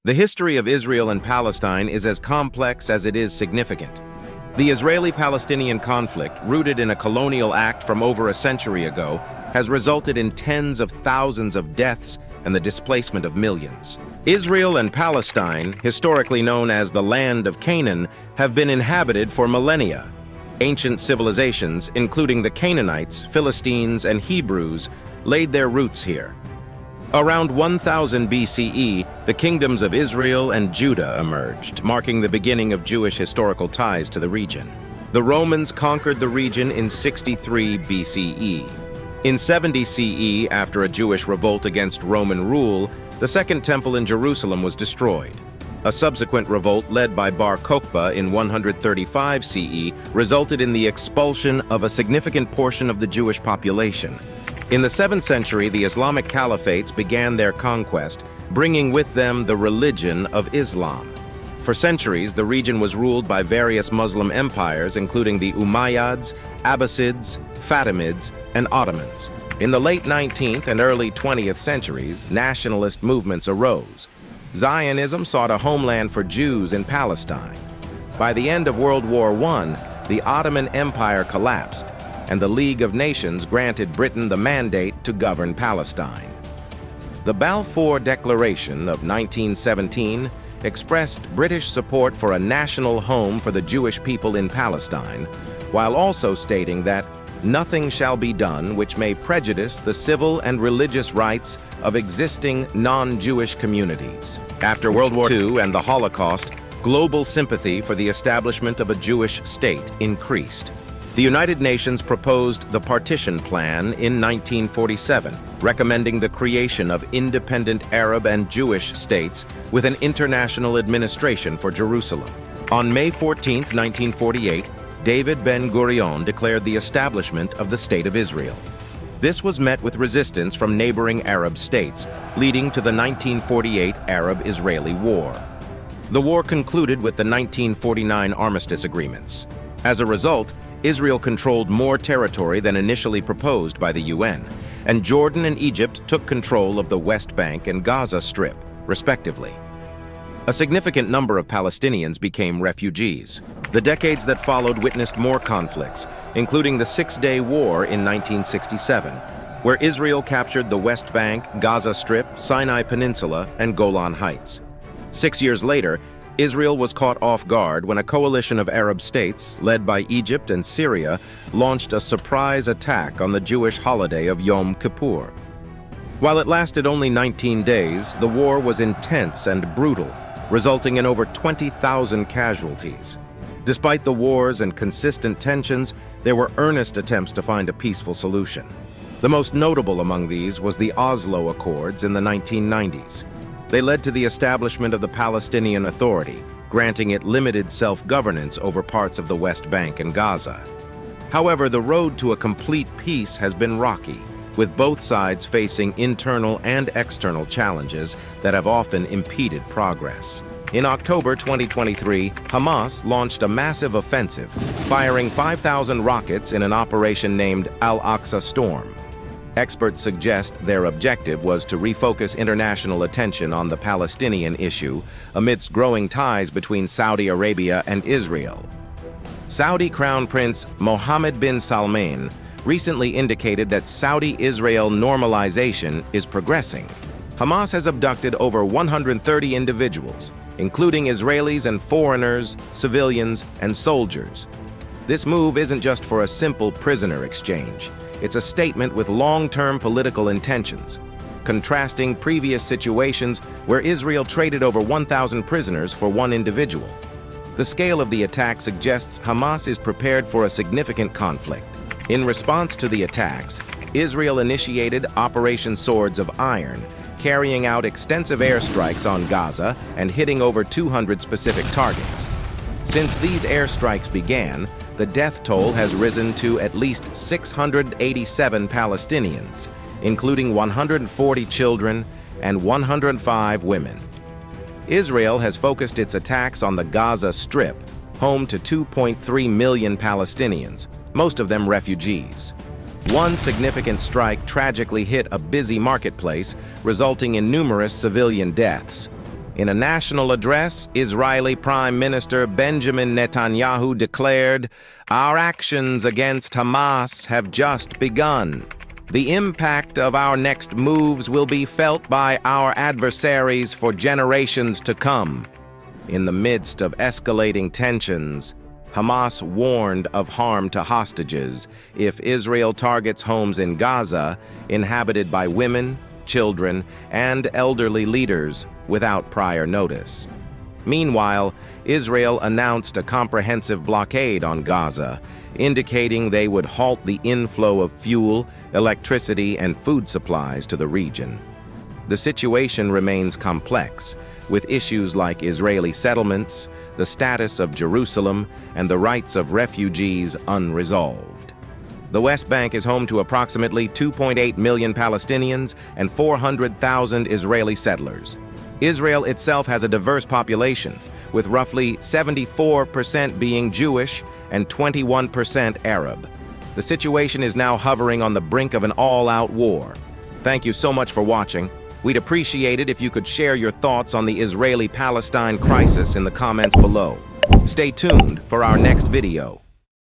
The history of Israel and Palestine is as complex as it is significant. The Israeli-Palestinian conflict, rooted in a colonial act from over a century ago, has resulted in tens of thousands of deaths and the displacement of millions. Israel and Palestine, historically known as the Land of Canaan, have been inhabited for millennia. Ancient civilizations, including the Canaanites, Philistines, and Hebrews, laid their roots here. Around 1000 BCE, the kingdoms of Israel and Judah emerged, marking the beginning of Jewish historical ties to the region. The Romans conquered the region in 63 BCE. In 70 CE, after a Jewish revolt against Roman rule, the Second Temple in Jerusalem was destroyed. A subsequent revolt led by Bar Kokhba in 135 CE resulted in the expulsion of a significant portion of the Jewish population. In the 7th century, the Islamic caliphates began their conquest, bringing with them the religion of Islam. For centuries, the region was ruled by various Muslim empires, including the Umayyads, Abbasids, Fatimids, and Ottomans. In the late 19th and early 20th centuries, nationalist movements arose. Zionism sought a homeland for Jews in Palestine. By the end of World War I, the Ottoman Empire collapsed, and the League of Nations granted Britain the mandate to govern Palestine. The Balfour Declaration of 1917 expressed British support for a national home for the Jewish people in Palestine, while also stating that nothing shall be done which may prejudice the civil and religious rights of existing non-Jewish communities. After World War II and the Holocaust, global sympathy for the establishment of a Jewish state increased. The United Nations proposed the Partition Plan in 1947, recommending the creation of independent Arab and Jewish states with an international administration for Jerusalem. On May 14, 1948, David Ben-Gurion declared the establishment of the State of Israel. This was met with resistance from neighboring Arab states, leading to the 1948 Arab-Israeli War. The war concluded with the 1949 armistice agreements. As a result, Israel controlled more territory than initially proposed by the UN, and Jordan and Egypt took control of the West Bank and Gaza Strip, respectively. A significant number of Palestinians became refugees. The decades that followed witnessed more conflicts, including the Six-Day War in 1967, where Israel captured the West Bank, Gaza Strip, Sinai Peninsula, and Golan Heights. 6 years later, Israel was caught off guard when a coalition of Arab states, led by Egypt and Syria, launched a surprise attack on the Jewish holiday of Yom Kippur. While it lasted only 19 days, the war was intense and brutal, resulting in over 20,000 casualties. Despite the wars and consistent tensions, there were earnest attempts to find a peaceful solution. The most notable among these was the Oslo Accords in the 1990s. They led to the establishment of the Palestinian Authority, granting it limited self-governance over parts of the West Bank and Gaza. However, the road to a complete peace has been rocky, with both sides facing internal and external challenges that have often impeded progress. In October 2023, Hamas launched a massive offensive, firing 5,000 rockets in an operation named Al-Aqsa Storm. Experts suggest their objective was to refocus international attention on the Palestinian issue amidst growing ties between Saudi Arabia and Israel. Saudi Crown Prince Mohammed bin Salman recently indicated that Saudi-Israel normalization is progressing. Hamas has abducted over 130 individuals, including Israelis and foreigners, civilians, and soldiers. This move isn't just for a simple prisoner exchange. It's a statement with long-term political intentions, contrasting previous situations where Israel traded over 1,000 prisoners for one individual. The scale of the attack suggests Hamas is prepared for a significant conflict. In response to the attacks, Israel initiated Operation Swords of Iron, carrying out extensive airstrikes on Gaza and hitting over 200 specific targets. Since these airstrikes began, the death toll has risen to at least 687 Palestinians, including 140 children and 105 women. Israel has focused its attacks on the Gaza Strip, home to 2.3 million Palestinians, most of them refugees. One significant strike tragically hit a busy marketplace, resulting in numerous civilian deaths. In a national address, Israeli Prime Minister Benjamin Netanyahu declared, "Our actions against Hamas have just begun. The impact of our next moves will be felt by our adversaries for generations to come." In the midst of escalating tensions, Hamas warned of harm to hostages if Israel targets homes in Gaza inhabited by women, children, and elderly leaders without prior notice. Meanwhile, Israel announced a comprehensive blockade on Gaza, indicating they would halt the inflow of fuel, electricity, and food supplies to the region. The situation remains complex, with issues like Israeli settlements, the status of Jerusalem, and the rights of refugees unresolved. The West Bank is home to approximately 2.8 million Palestinians and 400,000 Israeli settlers. Israel itself has a diverse population, with roughly 74% being Jewish and 21% Arab. The situation is now hovering on the brink of an all-out war. Thank you so much for watching. We'd appreciate it if you could share your thoughts on the Israeli-Palestine crisis in the comments below. Stay tuned for our next video.